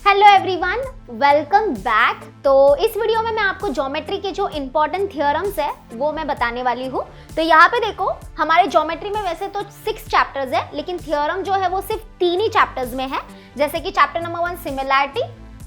Hello everyone, welcome back. तो इस video में मैं आपको ज्योमेट्री के जो इंपॉर्टेंट थ्योरम्स है वो मैं बताने वाली हूँ। तो यहाँ पे देखो, हमारे ज्योमेट्री में वैसे तो 6 चैप्टर्स है, लेकिन थ्योरम जो है वो सिर्फ 3 ही चैप्टर्स में है। जैसे कि chapter number 1 similarity,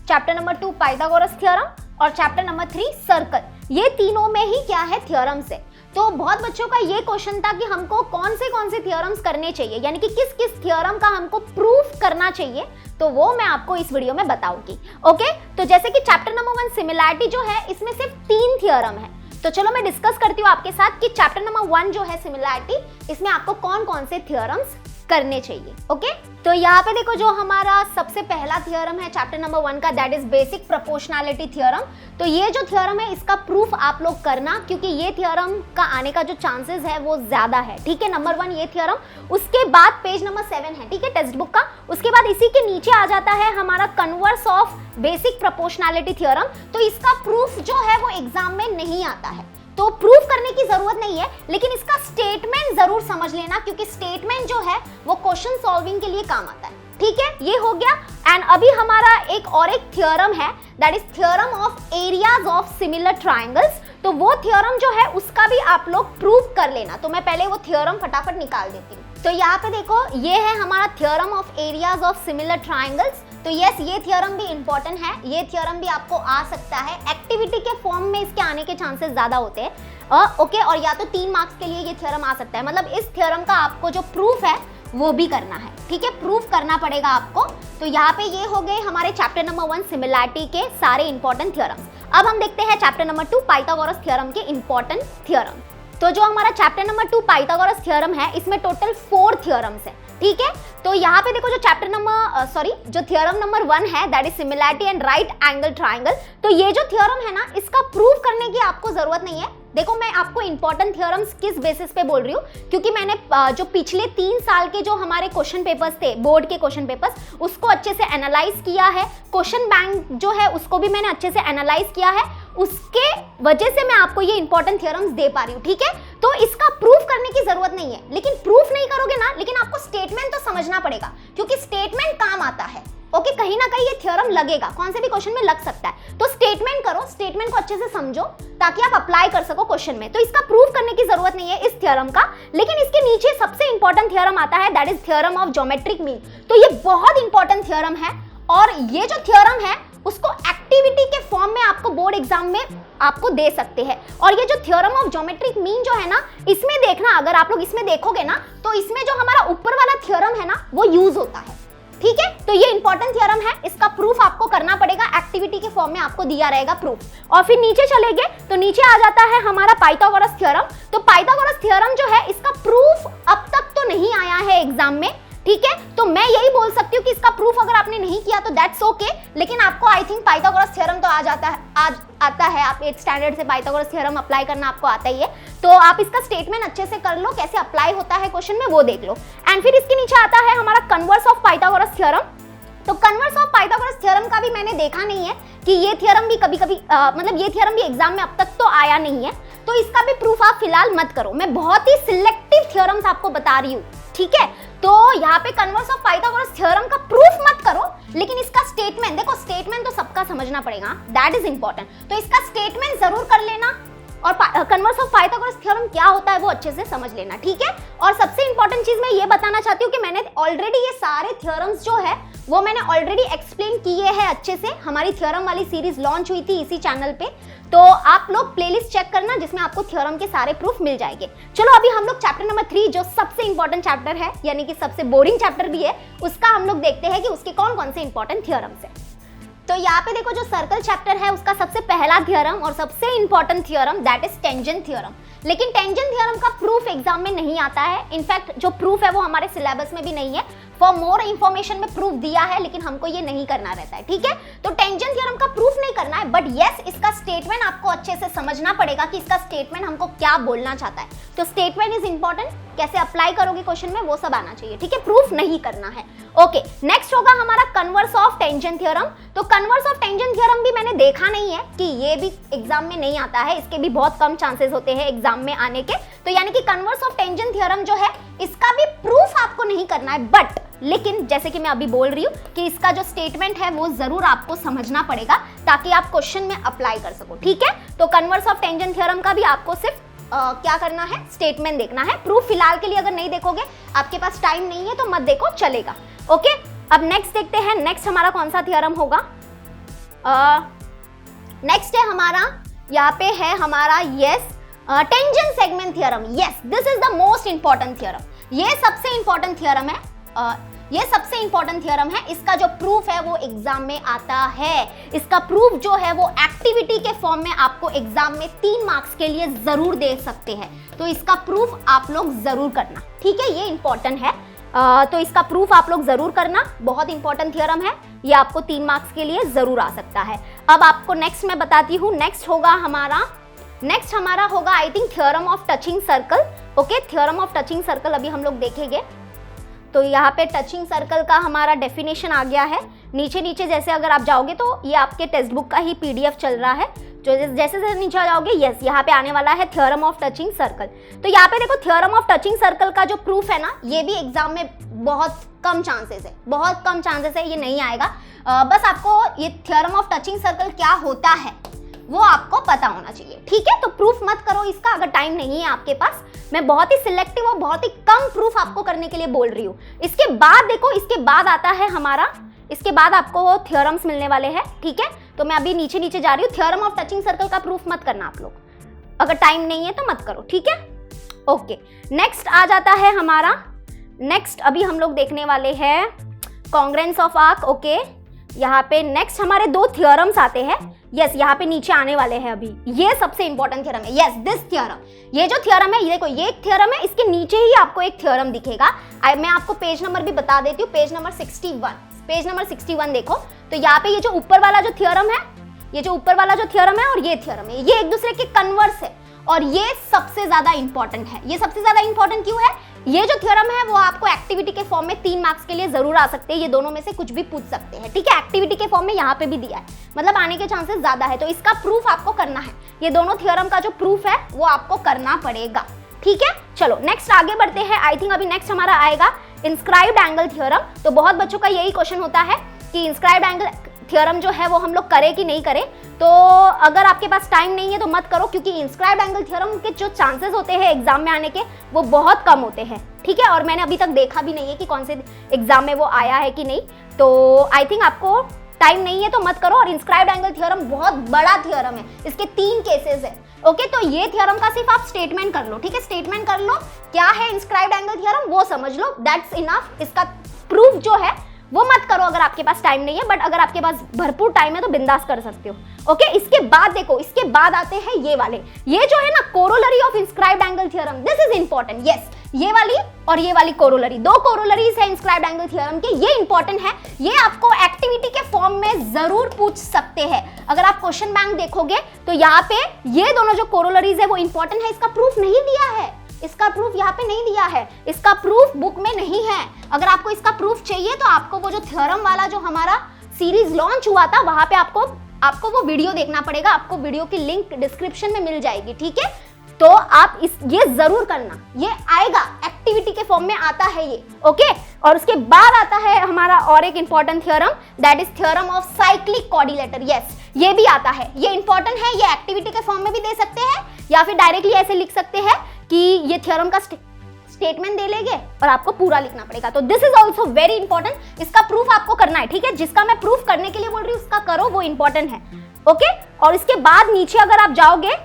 chapter number 2 Pythagoras theorem और चैप्टर नंबर 3 सर्कल। ये तीनों में ही क्या है, थ्योरम्स है। तो बहुत बच्चों का ये क्वेश्चन था कि हमको कौन से थ्योरम्स करने चाहिए, यानी कि किस किस थ्योरम का हमको प्रूफ करना चाहिए, तो वो मैं आपको इस वीडियो में बताऊंगी। ओके, तो जैसे कि चैप्टर नंबर 1 सिमिलैरिटी जो है, इसमें सिर्फ 3 थ्योरम है। तो चलो मैं डिस्कस करती हूँ आपके साथ कि चैप्टर नंबर 1 जो है सिमिलैरिटी, इसमें आपको कौन कौन से थ्योरम्स करने चाहिए। ओके, तो यहाँ पे देखो, जो हमारा सबसे पहला थ्योरम है चैप्टर नंबर 1 का, that is basic proportionality theorem. तो ये जो थ्योरम है, इसका प्रूफ आप लोग करना, क्योंकि ये थ्योरम का आने का जो चांसेस है वो ज्यादा है। ठीक है, नंबर 1 ये थ्योरम। उसके बाद पेज नंबर 7 है, ठीक है, टेक्स्ट बुक का। उसके बाद इसी के नीचे आ जाता है हमारा converse of basic proportionality theorem. तो इसका प्रूफ जो है वो एग्जाम में नहीं आता है, तो प्रूफ करने की जरूरत नहीं है, लेकिन इसका स्टेटमेंट जरूर समझ लेना, क्योंकि स्टेटमेंट जो है वो क्वेश्चन सॉल्विंग के लिए काम आता है। ठीक है, ये हो गया। एंड अभी हमारा एक थ्योरम है, that is theorem of areas of similar triangles. तो वो थ्योरम जो है उसका भी आप लोग प्रूफ कर लेना। तो मैं पहले वो थ्योरम फटाफट निकाल देती हूँ। तो यहाँ पे देखो, ये है हमारा theorem of areas of similar triangles. तो यस, ये थ्योरम भी इंपॉर्टेंट है। ये थ्योरम भी आपको आ सकता है, एक्टिविटी के फॉर्म में इसके आने के चांसेस ज्यादा होते हैं। ओके, और या तो 3 मार्क्स के लिए ये थ्योरम आ सकता है। मतलब इस थ्योरम का आपको जो प्रूफ है वो भी करना है। ठीक है, प्रूफ करना पड़ेगा आपको। तो यहाँ पे ये हो गए हमारे चैप्टर नंबर 1 सिमिलैरिटी के सारे इंपॉर्टेंट थ्योरम्स। अब हम देखते हैं चैप्टर नंबर 2 पाइथागोरस थ्योरम के इंपॉर्टेंट थ्योरम। तो जो हमारा चैप्टर नंबर 2 पाइथागोरस थ्योरम है, इसमें टोटल 4 थ्योरम्स है। ठीक है, तो यहाँ पे देखो, जो थ्योरम नंबर 1 है, that is similarity and right angle triangle. तो ये जो थ्योरम है ना, इसका प्रूफ करने की आपको जरूरत नहीं है। देखो, मैं आपको इंपॉर्टेंट थ्योरम्स किस बेसिस पे बोल रही हूँ, क्योंकि मैंने जो पिछले 3 साल के जो हमारे क्वेश्चन पेपर्स थे, बोर्ड के क्वेश्चन पेपर्स, उसको अच्छे से एनालाइज किया है। क्वेश्चन बैंक जो है उसको भी मैंने अच्छे से एनालाइज किया है। उसके वजह से मैं आपको ये इंपॉर्टेंट थ्योरम्स दे पा रही हूँ। ठीक है, तो इसका प्रूफ करने की जरूरत नहीं है, लेकिन प्रूफ नहीं करोगे ना, लेकिन आपको स्टेटमेंट तो समझना पड़ेगा, क्योंकि स्टेटमेंट काम आता है। ओके, कहीं ना कहीं ये थ्योरम लगेगा, कौन से भी क्वेश्चन में लग सकता है। तो स्टेटमेंट करो, स्टेटमेंट को अच्छे से समझो, ताकि आप अप्लाई कर सको क्वेश्चन में। तो इसका प्रूफ करने की जरूरत नहीं है इस थ्योरम का, लेकिन इसके नीचे सबसे इंपॉर्टेंट थ्योरम आता है, that is theorem of geometric mean. तो ये बहुत इंपॉर्टेंट थ्योरम है, और ये जो थ्योरम है उसको एक्टिविटी के फॉर्म में आपको बोर्ड एग्जाम में आपको दे सकते हैं। और ये जो थ्योरम ऑफ ज्योमेट्रिक मीन जो है ना, इसमें देखना, अगर आप लोग इसमें देखोगे ना, तो इसमें जो हमारा ऊपर वाला थ्योरम है ना, वो यूज होता है। ठीक है, तो ये इंपॉर्टेंट थ्योरम है, इसका प्रूफ आपको करना पड़ेगा, एक्टिविटी के फॉर्म में आपको दिया रहेगा प्रूफ। और फिर नीचे चलेंगे तो नीचे आ जाता है हमारा पाइथागोरस थ्योरम। तो पाइथागोरस थ्योरम जो है, इसका प्रूफ अब तक तो नहीं आया है एग्जाम में। ठीक है, तो मैं यही बोल सकती हूँ कि इसका प्रूफ अगर आपने नहीं किया तो दैट्स ओके, लेकिन आपको आई थिंक पाइथागोरस थ्योरम तो आता है। आप 8th स्टैंडर्ड से पाइथागोरस थ्योरम अप्लाई करना आपको आता ही है। तो आप इसका स्टेटमेंट अच्छे से कर लो, कैसे अप्लाई होता है क्वेश्चन में वो देख लो। एंड फिर इसके नीचे आता है हमारा कन्वर्स ऑफ पाइथागोरस थ्योरम। तो कन्वर्स ऑफ पाइथागोरस थ्योरम का भी मैंने देखा नहीं है कि ये थ्योरम भी कभी मतलब ये थ्योरम भी एग्जाम में अब तक तो आया नहीं है, तो इसका भी प्रूफ आप फिलहाल मत करो। मैं बहुत ही सिलेक्टिव थ्योरम्स आपको बता रही हूँ। ठीक है, तो यहाँ पे कन्वर्स ऑफ पाइथागोरस थ्योरम का प्रूफ मत करो, लेकिन इसका स्टेटमेंट देखो, स्टेटमेंट तो सबका समझना पड़ेगा, दैट इज इंपॉर्टेंट। तो इसका स्टेटमेंट जरूर कर लेना, और कन्वर्स ऑफ पाइथागोरस थ्योरम क्या होता है वो अच्छे से समझ लेना। ठीक है, और सबसे इंपॉर्टेंट चीज मैं ये बताना चाहती हूँ कि मैंने ऑलरेडी ये सारे थ्योरम्स जो है वो मैंने ऑलरेडी एक्सप्लेन किए हैं अच्छे से। हमारी थ्योरम वाली सीरीज लॉन्च हुई थी इसी चैनल पे, तो आप लोग प्लेलिस्ट चेक करना, जिसमें आपको थ्योरम के सारे प्रूफ मिल जाएंगे। चलो, अभी हम लोग चैप्टर नंबर 3, जो सबसे इंपॉर्टेंट चैप्टर है, यानी कि सबसे बोरिंग चैप्टर भी है, उसका हम लोग देखते हैं कि उसके कौन कौन से इंपॉर्टेंट थ्योरम्स है। तो यहाँ पे देखो, जो सर्कल चैप्टर है उसका सबसे पहला थ्योरम और सबसे important theorem, that is tangent theorem. लेकिन टेंजेंट थ्योरम का प्रूफ एग्जाम में नहीं आता है। इनफैक्ट जो प्रूफ है वो हमारे सिलेबस में भी नहीं है। फॉर मोर इंफॉर्मेशन में प्रूफ दिया है, लेकिन हमको ये नहीं करना रहता है। ठीक है, तो टेंजेंट थ्योरम का प्रूफ नहीं करना है, बट यस, इसका स्टेटमेंट आपको अच्छे से समझना पड़ेगा कि इसका स्टेटमेंट हमको क्या बोलना चाहता है। तो स्टेटमेंट इज इंपॉर्टेंट। कैसे अप्लाई करोगे क्वेश्चन में वो सब आना चाहिए, ठीक है, प्रूफ नहीं करना है। ओके, नेक्स्ट होगा हमारा कन्वर्स ऑफ टेंजेंट थ्योरम। तो कन्वर्स ऑफ टेंजेंट थ्योरम भी मैंने देखा नहीं है कि ये भी एग्जाम में नहीं आता है, इसके भी बहुत कम चांसेस होते हैं एग्जाम में आने के। तो यानी कि कन्वर्स ऑफ टेंजेंट थ्योरम जो है इसका भी प्रूफ आपको नहीं करना है, बट लेकिन जैसे कि मैं अभी बोल रही हूँ कि इसका जो स्टेटमेंट है वो जरूर आपको समझना पड़ेगा ताकि आप क्वेश्चन में अप्लाई कर सको, ठीक है। तो कन्वर्स ऑफ टेंजेंट थ्योरम का भी आपको सिर्फ क्या करना है, स्टेटमेंट देखना है। प्रूफ फिलहाल के लिए अगर नहीं देखोगे, आपके पास टाइम नहीं है तो मत देखो, चलेगा। ओके, अब नेक्स्ट देखते हैं, नेक्स्ट हमारा कौन सा थ्योरम होगा। नेक्स्ट है हमारा, यहाँ पे है हमारा yes tangent segment theorem. Yes, this is the most important theorem. ये सबसे इंपॉर्टेंट थ्योरम है, ये सबसे इंपॉर्टेंट थ्योरम है। इसका जो प्रूफ है वो एग्जाम में आता है। इसका प्रूफ जो है वो एक्टिविटी के फॉर्म में आपको एग्जाम में 3 मार्क्स के लिए जरूर दे सकते हैं। तो इसका प्रूफ आप लोग जरूर करना, ठीक है, ये इंपॉर्टेंट है। तो इसका प्रूफ आप लोग जरूर करना, बहुत इंपॉर्टेंट थ्योरम है, ये आपको 3 मार्क्स के लिए जरूर आ सकता है। अब आपको नेक्स्ट मैं बताती हूँ, नेक्स्ट हमारा होगा I think theorem of touching circle. Okay, theorem of touching circle अभी हम लोग देखेंगे। तो यहाँ पे टचिंग सर्कल का हमारा डेफिनेशन आ गया है। नीचे जैसे अगर आप जाओगे तो ये आपके टेक्स्ट बुक का ही PDF चल रहा है, जो जैसे नीचे जाओगे यस यहाँ पे आने वाला है थ्योरम ऑफ टचिंग सर्कल। तो यहाँ पे देखो थ्योरम ऑफ टचिंग सर्कल का जो प्रूफ है ना, ये भी एग्जाम में बहुत कम चांसेस है, बहुत कम चांसेस है ये नहीं आएगा। बस आपको ये थ्योरम ऑफ टचिंग सर्कल क्या होता है वो आपको पता होना चाहिए, ठीक है। तो प्रूफ मत करो इसका अगर टाइम नहीं है आपके पास। मैं बहुत ही सिलेक्टिव और बहुत ही कम प्रूफ आपको करने के लिए बोल रही हूँ। इसके बाद देखो, इसके बाद आता है हमारा, इसके बाद आपको थ्योरम्स मिलने वाले हैं, ठीक है। तो मैं अभी नीचे जा रही हूँ। थ्योरम ऑफ टचिंग सर्कल का प्रूफ मत करना आप लोग, अगर टाइम नहीं है तो मत करो, ठीक है। ओके, नेक्स्ट आ जाता है हमारा, नेक्स्ट अभी हम लोग देखने वाले हैं कॉन्ग्रेंस ऑफ आर्क। ओके, यहाँ पे नेक्स्ट हमारे 2 थ्योरम्स आते हैं। यस, यहाँ पे नीचे आने वाले हैं अभी, ये सबसे इंपॉर्टेंट थ्योरम है। यस, दिस थ्योरम, ये जो थ्योरम है, ये देखो ये एक थ्योरम है, इसके नीचे ही आपको एक थ्योरम दिखेगा। मैं आपको पेज नंबर भी बता देती हूँ, पेज नंबर 61, पेज नंबर 61 देखो। तो यहाँ पे ये जो ऊपर वाला जो थ्योरम है, ये जो ऊपर वाला जो थ्योरम है और ये थ्योरम है, ये एक दूसरे के कन्वर्स है और ये सबसे ज्यादा इंपॉर्टेंट है। ये सबसे ज्यादा इंपॉर्टेंट क्यों है? ये जो थ्योरम है वो आपको एक्टिविटी के फॉर्म में 3 मार्क्स के लिए जरूर आ सकते हैं। ये दोनों में से कुछ भी पूछ सकते हैं, ठीक है। एक्टिविटी के फॉर्म में यहाँ पे भी दिया है, मतलब आने के चांसेस ज्यादा है। तो इसका प्रूफ आपको करना है, ये दोनों थ्योरम का जो प्रूफ है वो आपको करना पड़ेगा, ठीक है। चलो नेक्स्ट आगे बढ़ते हैं। आई थिंक अभी नेक्स्ट हमारा आएगा इंस्क्राइब्ड एंगल थ्योरम। तो बहुत बच्चों का यही क्वेश्चन होता है कि इंस्क्राइब्ड एंगल थ्योरम जो है वो हम लोग करें कि नहीं करें। तो अगर आपके पास टाइम नहीं है तो मत करो, क्योंकि इंस्क्राइब्ड एंगल थ्योरम के जो चांसेस होते हैं एग्जाम में आने के वो बहुत कम होते हैं, ठीक है। और मैंने अभी तक देखा भी नहीं है कि कौन से एग्जाम में वो आया है कि नहीं। तो आई थिंक आपको टाइम नहीं है तो मत करो। और इंस्क्राइब्ड एंगल थ्योरम बहुत बड़ा थ्योरम है, इसके 3 केसेस है। ओके, तो ये थ्योरम का सिर्फ आप स्टेटमेंट कर लो, ठीक है। स्टेटमेंट कर लो क्या है इंस्क्राइब्ड एंगल थ्योरम, वो समझ लो, दैट्स इनफ। इसका प्रूफ जो है वो मत करो अगर आपके पास टाइम नहीं है, बट अगर आपके पास भरपूर टाइम है तो बिंदास कर सकते हो। ओके, इसके बाद देखो, इसके बाद आते हैं ये वाले, ये जो है ना corollary of inscribed angle theorem, this is important. Yes, ये वाली और ये वाली कोरोलरी, 2 कोरोलरीज है इंस्क्राइब्ड एंगल थ्योरम के, ये इंपॉर्टेंट है। ये आपको एक्टिविटी के फॉर्म में जरूर पूछ सकते हैं। अगर आप क्वेश्चन बैंक देखोगे तो यहाँ पे ये दोनों जो कोरोलरीज है वो इंपॉर्टेंट है। इसका प्रूफ नहीं दिया है, इसका प्रूफ यहाँ पे नहीं दिया है, इसका प्रूफ बुक में नहीं है। अगर आपको इसका प्रूफ चाहिए तो आपको वो जो थ्योरम वाला जो हमारा सीरीज लॉन्च हुआ था वहां पे आपको वो वीडियो देखना पड़ेगा। आपको वीडियो की लिंक डिस्क्रिप्शन में मिल जाएगी, ठीक है। तो आप ये जरूर करना, ये आएगा, एक्टिविटी के फॉर्म में आता है ये। ओके, और उसके बाद आता है हमारा और एक important theorem, that is theorem of cyclic quadrilateral. Yes, ये भी आता है, ये इंपॉर्टेंट है। ये एक्टिविटी के फॉर्म में भी दे सकते हैं या फिर डायरेक्टली ऐसे लिख सकते हैं कि ये थ्योरम का स्टेटमेंट दे लेंगे और आपको पूरा लिखना पड़ेगा। तो this is also very important. इसका प्रूफ आपको करना है, ठीक है। जिसका मैं प्रूफ करने के लिए बोल रही हूँ उसका करो, वो इंपॉर्टेंट है। ओके, और इसके बाद नीचे अगर आप जाओगे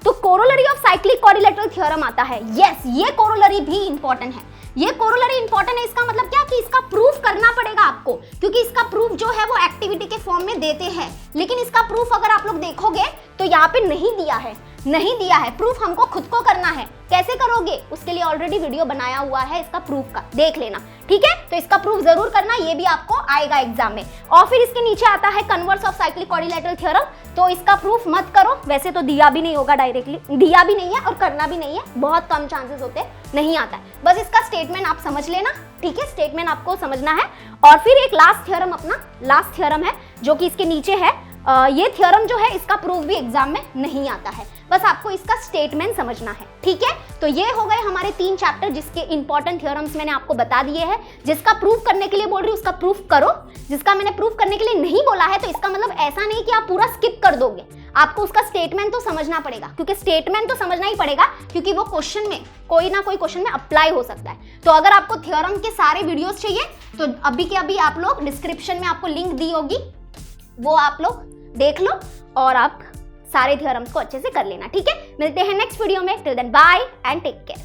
तो corollary of cyclic quadrilateral theorem आता है। यस, ये कोरोलरी भी इंपॉर्टेंट है। ये कोरोलरी इंपॉर्टेंट है, इसका मतलब क्या कि इसका प्रूफ करना पड़ेगा आपको, क्योंकि इसका प्रूफ जो है वो एक्टिविटी के फॉर्म में देते हैं। लेकिन इसका प्रूफ अगर आप लोग देखोगे तो यहाँ पे नहीं दिया है। नहीं दिया है, प्रूफ हमको खुद को करना है। कैसे करोगे, उसके लिए ऑलरेडी वीडियो बनाया हुआ है इसका प्रूफ का, देख लेना, ठीक है। तो इसका प्रूफ जरूर करना, ये भी आपको आएगा एग्जाम में। और फिर इसके नीचे आता है converse of cyclic quadrilateral theorem, तो इसका प्रूफ मत करो, वैसे तो दिया भी नहीं होगा, डायरेक्टली दिया भी नहीं है और करना भी नहीं है, बहुत कम चांसेस होते हैं, नहीं आता है। बस इसका स्टेटमेंट आप समझ लेना, ठीक है, स्टेटमेंट आपको समझना है। और फिर एक लास्ट थ्योरम, अपना लास्ट थ्योरम है जो कि इसके नीचे है। ये थ्योरम जो है इसका प्रूफ भी एग्जाम में नहीं आता है, बस आपको इसका स्टेटमेंट समझना है, ठीक है। तो ये हो गए हमारे 3 चैप्टर जिसके इंपॉर्टेंट थ्योरम्स मैंने आपको बता दिए हैं। जिसका प्रूफ करने के लिए बोल रही हूँ उसका प्रूफ करो, जिसका मैंने प्रूफ करने के लिए नहीं बोला है तो इसका मतलब ऐसा नहीं कि आप पूरा स्किप कर दोगे, आपको उसका स्टेटमेंट तो समझना पड़ेगा, क्योंकि स्टेटमेंट तो समझना ही पड़ेगा, क्योंकि वो क्वेश्चन में कोई ना कोई क्वेश्चन में अप्लाई हो सकता है। तो अगर आपको थ्योरम के सारे वीडियोस चाहिए तो अभी के अभी आप लोग डिस्क्रिप्शन में आपको लिंक दी होगी, वो आप लोग देख लो और आप सारे थ्योरम्स को अच्छे से कर लेना, ठीक है। मिलते हैं नेक्स्ट वीडियो में, till then bye and take care.